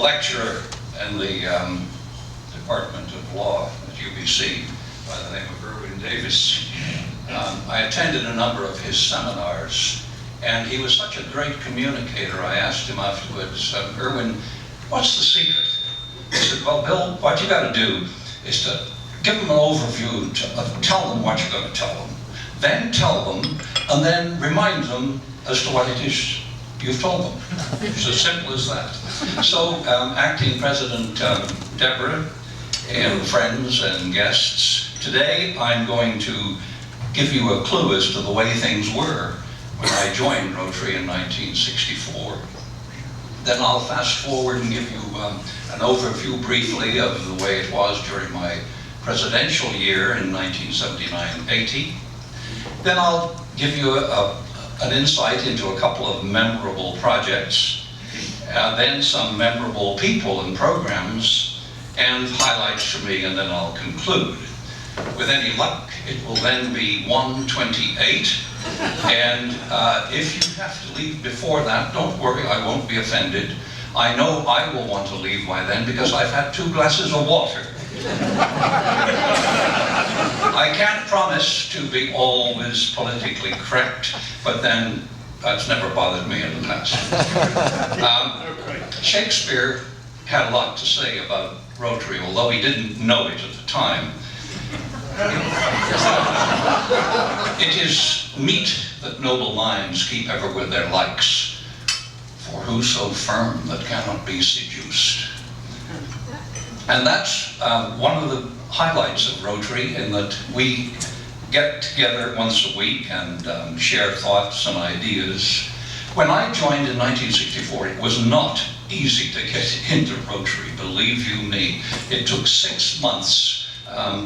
lecturer in the Department of Law at UBC by the name of Irwin Davis. I attended a number of his seminars, and he was such a great communicator. I asked him afterwards, Irwin, what's the secret? He said, well, Bill, what you got to do is to give them an overview, tell them what you're going to tell them, then tell them, and then remind them as to what it is you've told them. It's as simple as that. So, Acting President Deborah and friends and guests, today I'm going to give you a clue as to the way things were when I joined Rotary in 1964. Then I'll fast forward and give you an overview briefly of the way it was during my presidential year in 1979-80. Then I'll give you an insight into a couple of memorable projects, then some memorable people and programs, and highlights for me, and then I'll conclude. With any luck, it will then be 1:28, and if you have to leave before that, don't worry, I won't be offended. I know I will want to leave by then because I've had 2 glasses of water. I can't promise to be always politically correct, but then that's never bothered me in the past. Shakespeare had a lot to say about Rotary, although he didn't know it at the time. It is meet that noble minds keep ever with their likes, for whoso firm that cannot be seduced. And that's one of the highlights of Rotary, in that we get together once a week and share thoughts and ideas. When I joined in 1964, it was not easy to get into Rotary, believe you me. It took 6 months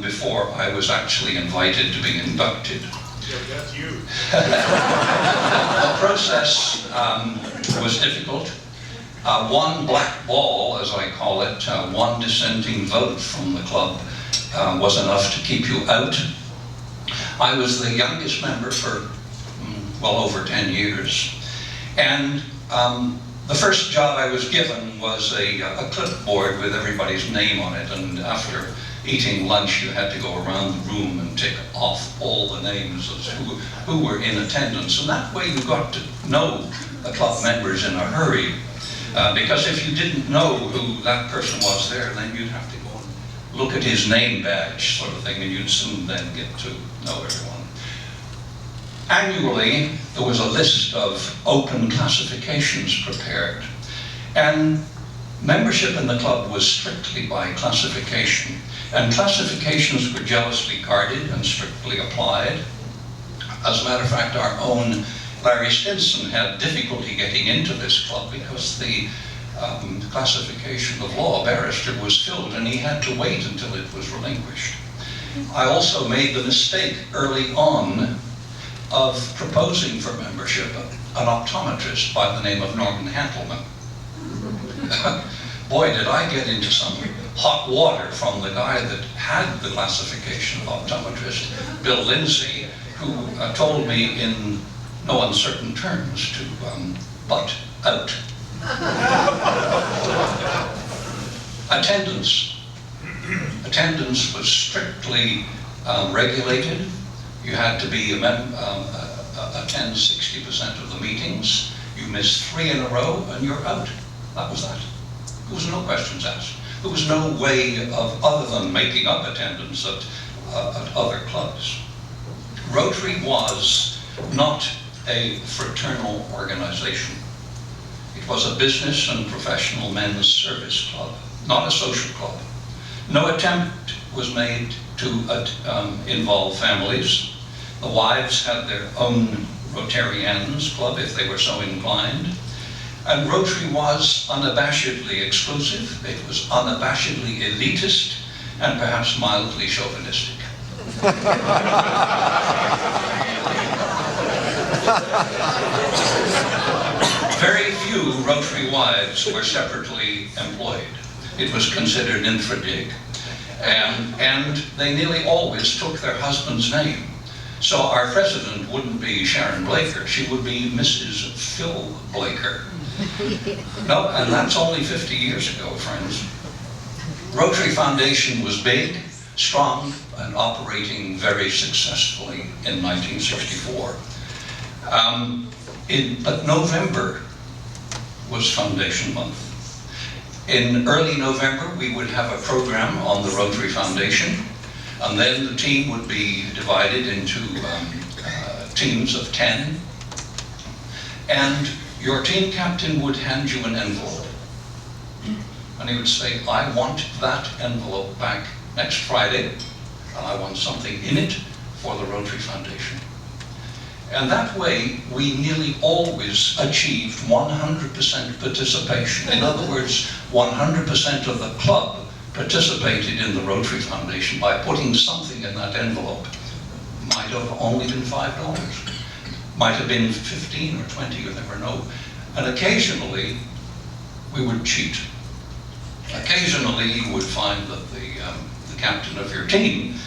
before I was actually invited to be inducted. Yeah, that's you. The process was difficult. One black ball, as I call it, one dissenting vote from the club was enough to keep you out. I was the youngest member for well over 10 years. And the first job I was given was a clipboard with everybody's name on it, and after eating lunch you had to go around the room and tick off all the names of who were in attendance, and that way you got to know the club members in a hurry, because if you didn't know who that person was there, then you'd have to go and look at his name badge sort of thing, and you'd soon then get to know everyone. Annually, there was a list of open classifications prepared, and membership in the club was strictly by classification, and classifications were jealously guarded and strictly applied. As a matter of fact, our own Larry Stinson had difficulty getting into this club because the classification of law barrister was filled, and he had to wait until it was relinquished. I also made the mistake early on of proposing for membership an optometrist by the name of Norman Hantelman. Boy, did I get into some hot water from the guy that had the classification of optometrist, Bill Lindsay, who told me in no uncertain terms to butt out. Attendance. Attendance was strictly regulated. You had to be attend 60% of the meetings. You missed 3 in a row and you're out. That was that. There was no questions asked. There was no way of, other than making up attendance at other clubs. Rotary was not a fraternal organization. It was a business and professional men's service club, not a social club. No attempt was made to involve families. The wives had their own Rotarians club if they were so inclined. And Rotary was unabashedly exclusive, it was unabashedly elitist, and perhaps mildly chauvinistic. Very few Rotary wives were separately employed. It was considered infra-dig. And they nearly always took their husband's name. So our president wouldn't be Sharon Blaker, she would be Mrs. Phil Blaker. No, and that's only 50 years ago, friends. Rotary Foundation was big, strong, and operating very successfully in 1964. But November was Foundation Month. In early November, we would have a program on the Rotary Foundation, and then the team would be divided into teams of 10, and your team captain would hand you an envelope. And he would say, I want that envelope back next Friday, and I want something in it for the Rotary Foundation. And that way, we nearly always achieved 100% participation. In other words, 100% of the club participated in the Rotary Foundation by putting something in that envelope. Might have only been $5. Might have been 15 or 20, you never know. And occasionally, we would cheat. Occasionally, you would find that the captain of your team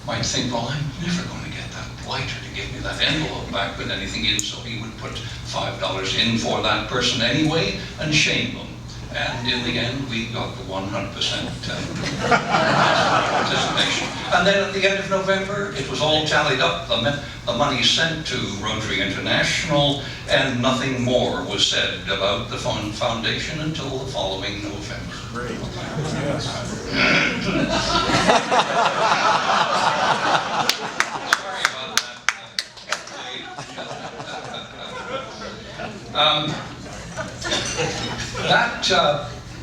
might think, well, I'm never going to get that blighter to give me that envelope back with anything in, so he would put $5 in for that person anyway and shame them. And in the end, we got the 100% participation. And then at the end of November, it was all tallied up, the money sent to Rotary International, and nothing more was said about the foundation until the following November. Great. Yes. Sorry about that. That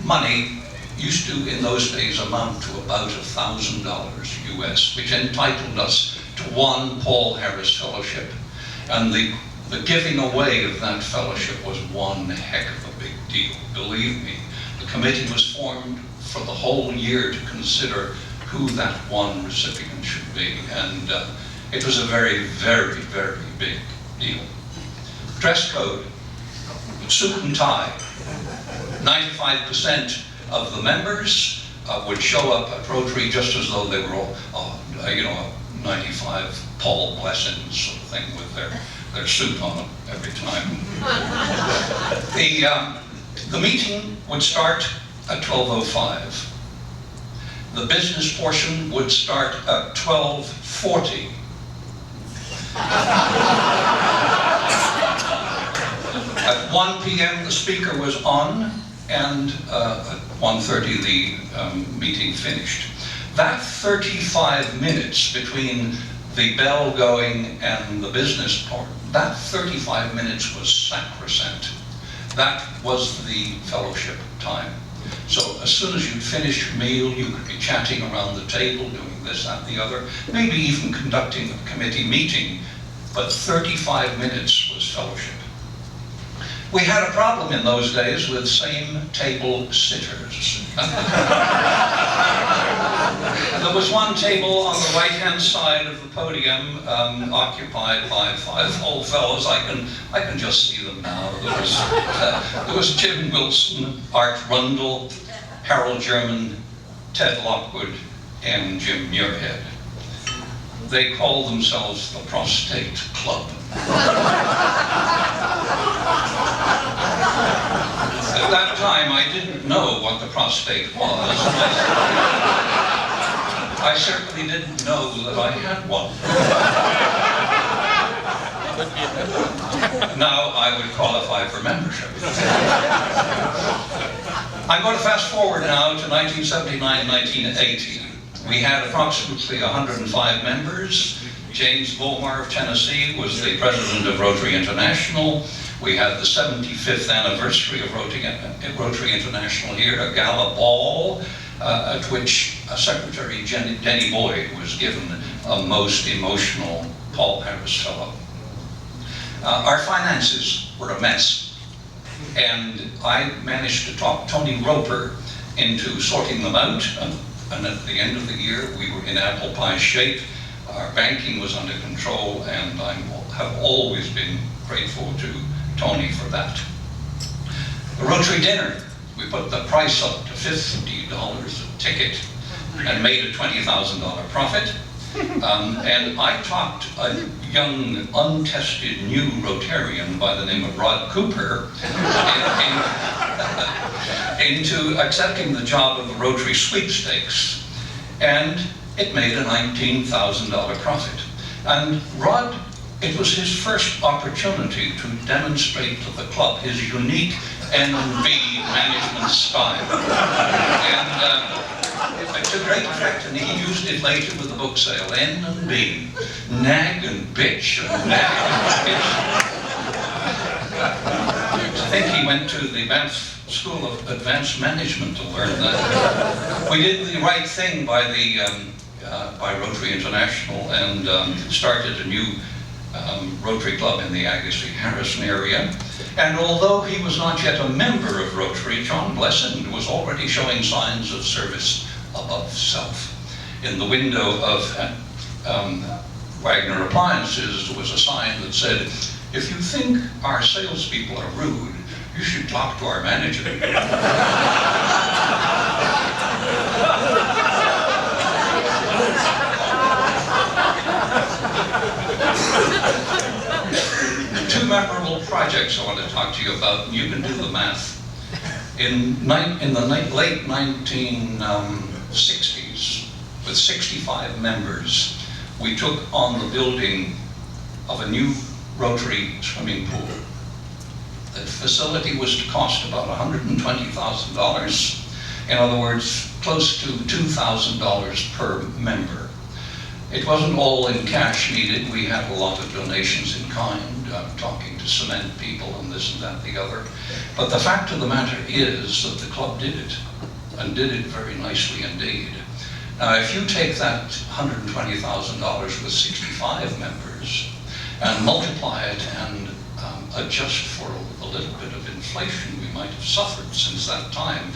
money used to, in those days, amount to about $1,000 US, which entitled us to one Paul Harris Fellowship. And the giving away of that fellowship was one heck of a big deal. Believe me, the committee was formed for the whole year to consider who that one recipient should be. And it was a very, very, very big deal. Dress code, suit and tie. 95% of the members would show up at Rotary just as though they were all, 95 Paul Blessings sort of thing with their suit on them every time. The meeting would start at 12:05. The business portion would start at 12:40. At 1 p.m. the speaker was on, and at 1:30 the meeting finished. That 35 minutes between the bell going and the business part, that 35 minutes was sacrosanct. That was the fellowship time. So as soon as you'd finish your meal, you could be chatting around the table, doing this, that, the other, maybe even conducting a committee meeting, but 35 minutes was fellowship. We had a problem in those days with same table sitters. There was one table on the right-hand side of the podium occupied by 5 old fellows. I can just see them now. There was Jim Wilson, Art Rundle, Harold German, Ted Lockwood, and Jim Muirhead. They called themselves the Prostate Club. At that time, I didn't know what the prostate was. I certainly didn't know that I had one. Now I would qualify for membership. I'm going to fast forward now to 1979-1980. We had approximately 105 members. James Volmar of Tennessee was the president of Rotary International. We had the 75th anniversary of Rotary International here, a gala ball, at which Secretary Denny Boyd was given a most emotional Paul Harris Fellow. Our finances were a mess, and I managed to talk Tony Roper into sorting them out, and at the end of the year we were in apple pie shape. Our banking was under control, and I have always been grateful to Tony for that. The Rotary dinner, we put the price up to $50 a ticket and made a $20,000 profit. And I talked a young, untested new Rotarian by the name of Rod Cooper into accepting the job of the Rotary sweepstakes, and it made a $19,000 profit. And Rod, it was his first opportunity to demonstrate to the club his unique N&B management style. And it's a great effect, and he used it later with the book sale. N&B, nag and bitch, and nag and bitch. I think he went to the Banff School of Advanced Management to learn that. We did the right thing by Rotary International and started a new Rotary Club in the Agassiz-Harrison area. And although he was not yet a member of Rotary, John Blessing was already showing signs of service above self. In the window of Wagner Appliances, there was a sign that said, "If you think our salespeople are rude, you should talk to our manager." Two memorable projects I want to talk to you about, and you can do the math. In the late 1960s, with 65 members, we took on the building of a new Rotary swimming pool. The facility was to cost about $120,000. In other words, close to $2,000 per member. It wasn't all in cash needed. We had a lot of donations in kind, talking to cement people and this and that, the other. But the fact of the matter is that the club did it, and did it very nicely indeed. Now, if you take that $120,000 with 65 members and multiply it and adjust for a little bit of inflation we might have suffered since that time,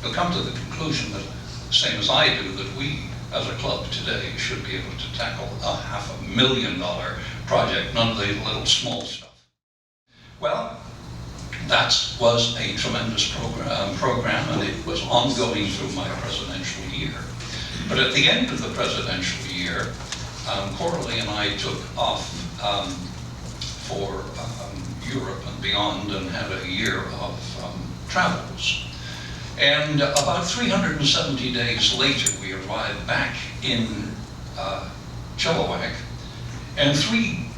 you'll come to the conclusion that, same as I do, that we as a club today should be able to tackle a $500,000 project, none of the little small stuff. Well, that was a tremendous program, and it was ongoing through my presidential year. But at the end of the presidential year, Coralie and I took off for Europe and beyond, and had a year of travels. And about 370 days later, we arrived back in Chilliwack, and three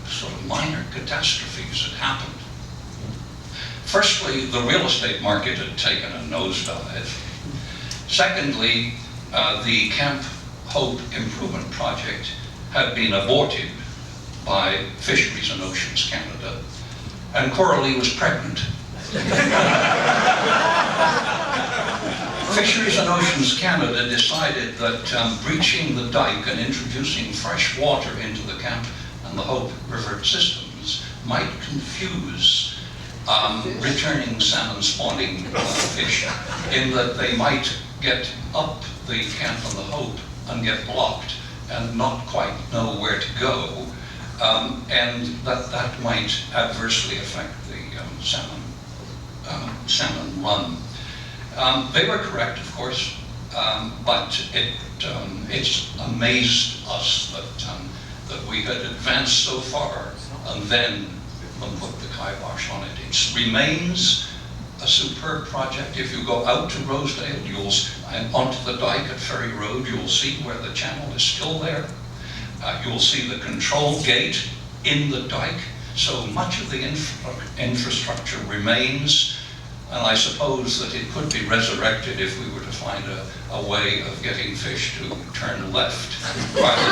sort of minor catastrophes had happened. Firstly, the real estate market had taken a nosedive. Secondly, the Camp Hope Improvement Project had been aborted by Fisheries and Oceans Canada, and Coralie was pregnant. Fisheries and Oceans Canada decided that breaching the dike and introducing fresh water into the Camp and the Hope River systems might confuse returning salmon spawning fish, in that they might get up the Camp and the Hope and get blocked and not quite know where to go, and that might adversely affect the salmon run. They were correct, of course, but it's amazed us that we had advanced so far and then put the kibosh on it. It remains a superb project. If you go out to Rosedale, and onto the dike at Ferry Road, you'll see where the channel is still there. You'll see the control gate in the dike. So much of the infrastructure remains, and I suppose that it could be resurrected if we were to find a way of getting fish to turn left rather than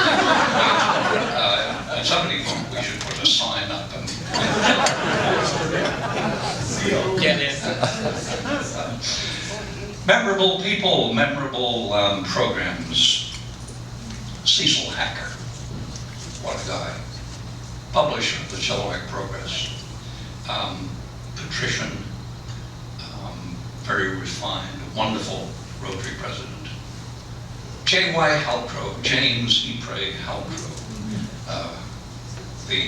right. At somebody point, we should put a sign up and get in. Memorable people, memorable programs. Cecil Hacker, what a guy. Publisher of the Chilliwack Progress, patrician, very refined, wonderful Rotary president. J.Y. Halcrow, James Ypres Halcrow, the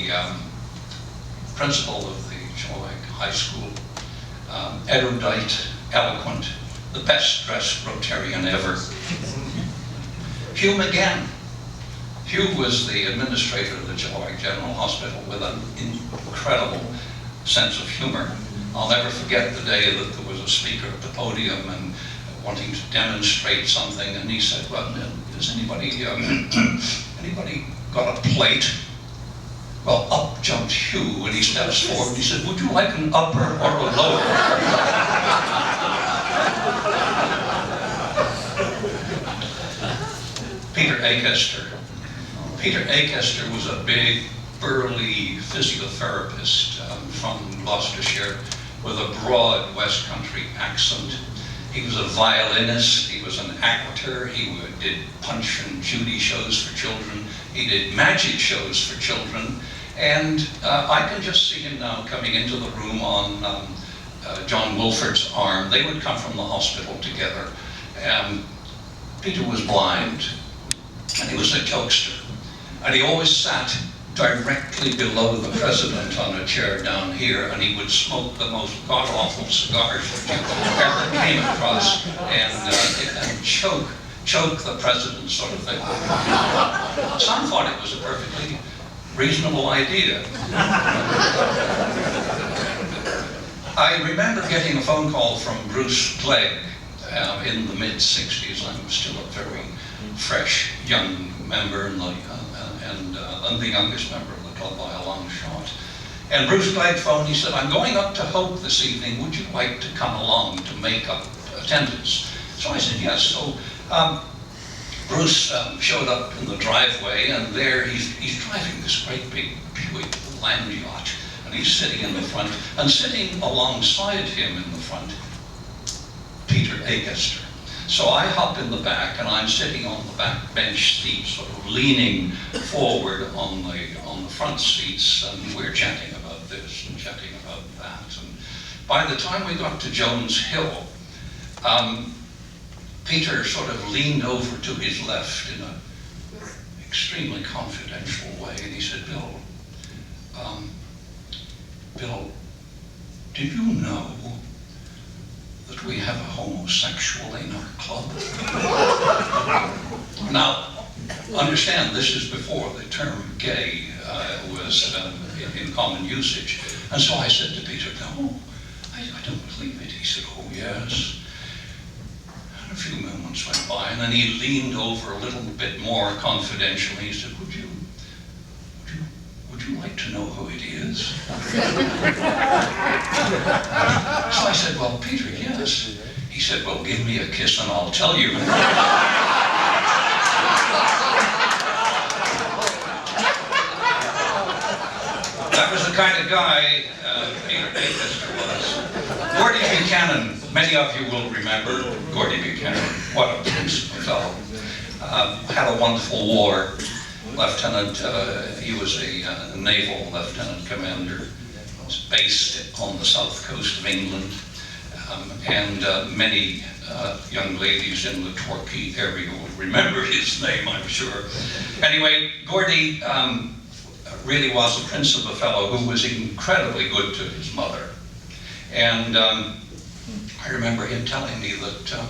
principal of the Chilliwack High School, erudite, eloquent, the best dressed Rotarian ever. Hugh McGann. Hugh was the administrator of the Chilliwack General Hospital with an incredible sense of humor. I'll never forget the day that there was a speaker at the podium and wanting to demonstrate something, and he said, well, has anybody got a plate? Well, up jumped Hugh, and he steps forward and he said, would you like an upper or a lower? Peter Akester. Peter Akester was a big, burly physiotherapist from Gloucestershire with a broad West Country accent. He was a violinist, he was an actor, he did Punch and Judy shows for children, he did magic shows for children, and I can just see him now coming into the room on John Wolford's arm. They would come from the hospital together. Peter was blind, and he was a jokester, and he always sat directly below the president on a chair down here, and he would smoke the most god-awful cigars that you ever came across, and choke the president, sort of thing. Some thought it was a perfectly reasonable idea. I remember getting a phone call from Bruce Clegg in the mid-60s. I'm still a very fresh young member and the youngest member of the club by a long shot. And Bruce Clegg phoned, he said, I'm going up to Hope this evening, would you like to come along to make up attendance? So I said yes. So Bruce showed up in the driveway, and there he's driving this great big Buick land yacht, and he's sitting in the front, and sitting alongside him in the front, Peter Akester. So I hop in the back, and I'm sitting on the back bench seat, sort of leaning forward on the front seats, and we're chatting about this and chatting about that. And by the time we got to Jones Hill, Peter sort of leaned over to his left in an extremely confidential way, and he said, Bill, did you know that we have a homosexual in our club? Now, understand, this is before the term gay was in common usage. And so I said to Peter, no, I don't believe it. He said, oh yes. And a few moments went by, and then he leaned over a little bit more confidentially. He said, would you like to know who it is? So I said, well, Peter, yes. He said, well, give me a kiss and I'll tell you. That was the kind of guy Peter Akester was. Gordy Buchanan, many of you will remember Gordy Buchanan. What a principal fellow. Had a wonderful war. Lieutenant, he was a naval lieutenant commander. Was based on the south coast of England. And many young ladies in the Torquay area will remember his name, I'm sure. Anyway, Gordy really was a prince of a fellow who was incredibly good to his mother. And I remember him telling me that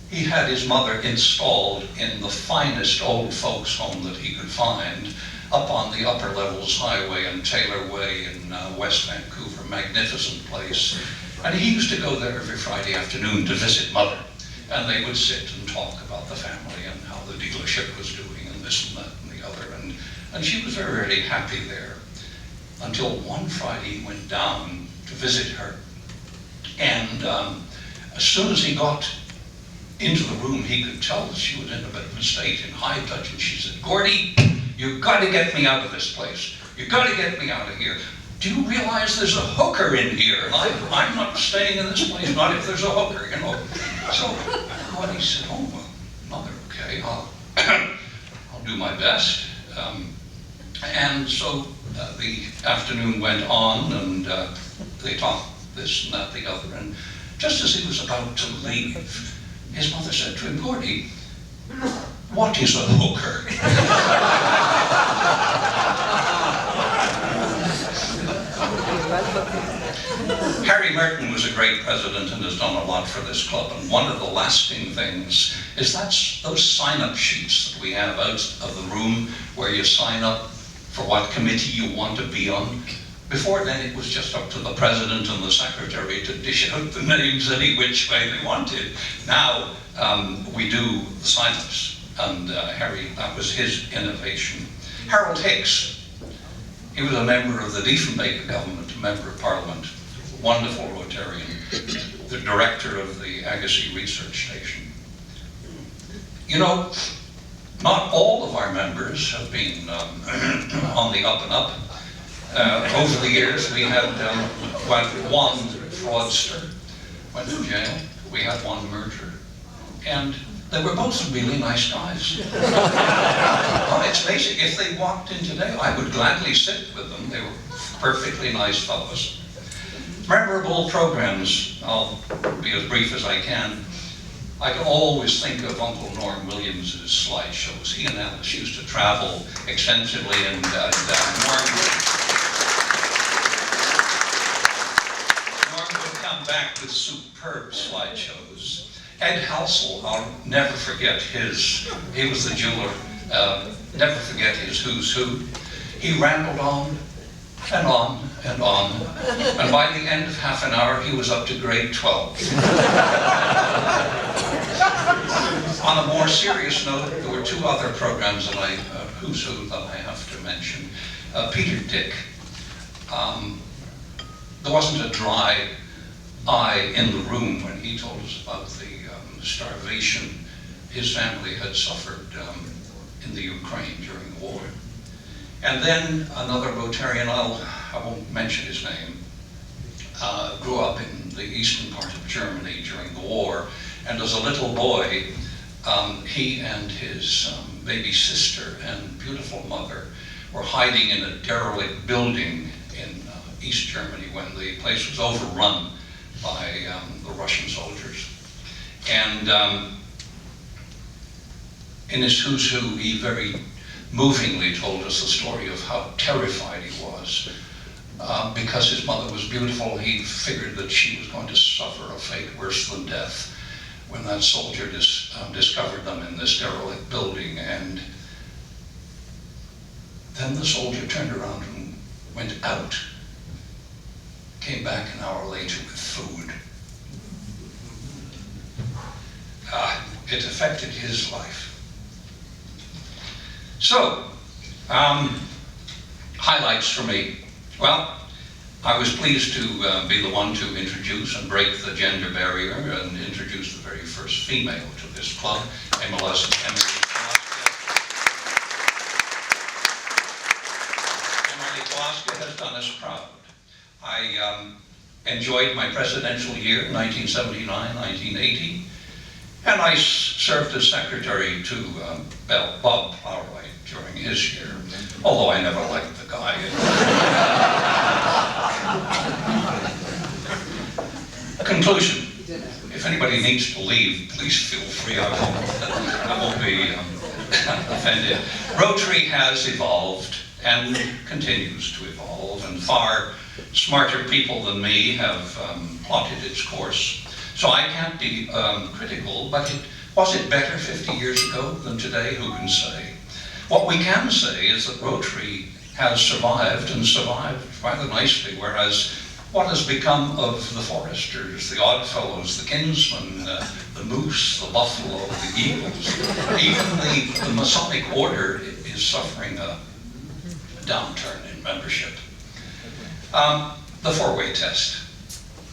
he had his mother installed in the finest old folks home that he could find up on the Upper Levels Highway and Taylor Way in West Vancouver, magnificent place. And he used to go there every Friday afternoon to visit Mother. And they would sit and talk about the family and how the dealership was doing and this and that and the other. And she was very, very happy there until one Friday he went down to visit her. And as soon as he got into the room, he could tell that she was in a bit of a state, in high touch, and she said, Gordy, you've got to get me out of this place. You've got to get me out of here. Do you realize there's a hooker in here? And I'm not staying in this place, not if there's a hooker, you know. So Gordy said, oh, well, Mother, okay, I'll do my best. And so the afternoon went on, and they talked this and that, the other, and just as he was about to leave, his mother said to him, Gordy, what is a hooker? Harry Merton was a great president and has done a lot for this club, and one of the lasting things is those sign-up sheets that we have out of the room where you sign up for what committee you want to be on. Before then, it was just up to the president and the secretary to dish out the names any which way they wanted. Now, we do the sign-ups, and Harry, that was his innovation. Harold Hicks, he was a member of the Diefenbaker government, a member of Parliament, wonderful Rotarian, the director of the Agassiz Research Station. You know, not all of our members have been on the up and up. Over the years, we had one fraudster went to jail. We had one murderer, and they were both really nice guys. Well, it's basic. If they walked in today, I would gladly sit with them. They were perfectly nice fellows. Memorable programs. I'll be as brief as I can. I can always think of Uncle Norm Williams' slideshows. He and Alice used to travel extensively, and Norm would come back with superb slideshows. Ed Halsell, I'll never forget his, he was the jeweler, never forget his who's who. He rambled on and on and on, and by the end of half an hour, he was up to grade 12. On a more serious note, there were two other programs that who's who that I have to mention. Peter Dick. There wasn't a dry eye in the room when he told us about the starvation his family had suffered in the Ukraine during the war. And then another Rotarian, I won't mention his name, grew up in the eastern part of Germany during the war, and as a little boy, he and his baby sister and beautiful mother were hiding in a derelict building in East Germany when the place was overrun by the Russian soldiers. And in his who's who, he very movingly told us the story of how terrified he was. Because his mother was beautiful, he figured that she was going to suffer a fate worse than death when that soldier discovered them in this derelict building. And then the soldier turned around and went out, came back an hour later with food. It affected his life. So, highlights for me. Well, I was pleased to be the one to introduce and break the gender barrier and introduce the very first female to this club, Emily Glasgow. Emily Glasgow has done us proud. I enjoyed my presidential year, 1979, 1980, and I served as secretary to Bob Plowright during his year, although I never liked the guy. Conclusion. If anybody needs to leave, please feel free. I won't be offended. Rotary has evolved and continues to evolve, and far smarter people than me have plotted its course. So I can't be critical, but was it better 50 years ago than today? Who can say? What we can say is that Rotary has survived, and survived rather nicely, whereas what has become of the foresters, the oddfellows, the kinsmen, the moose, the buffalo, the eagles, even the Masonic order is suffering a downturn in membership. The four-way test,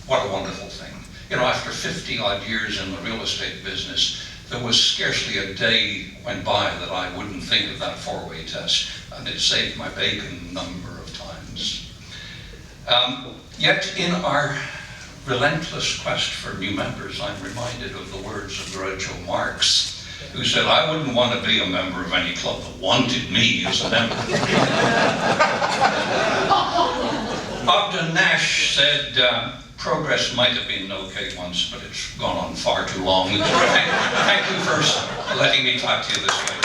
what a wonderful thing. You know, after 50-odd years in the real estate business, there was scarcely a day went by that I wouldn't think of that four-way test, and it saved my bacon a number of times. Yet in our relentless quest for new members, I'm reminded of the words of Groucho Marx, who said, "I wouldn't want to be a member of any club that wanted me as a member." Ogden Nash said, "Progress might have been okay once, but it's gone on far too long." Thank you for letting me talk to you this way.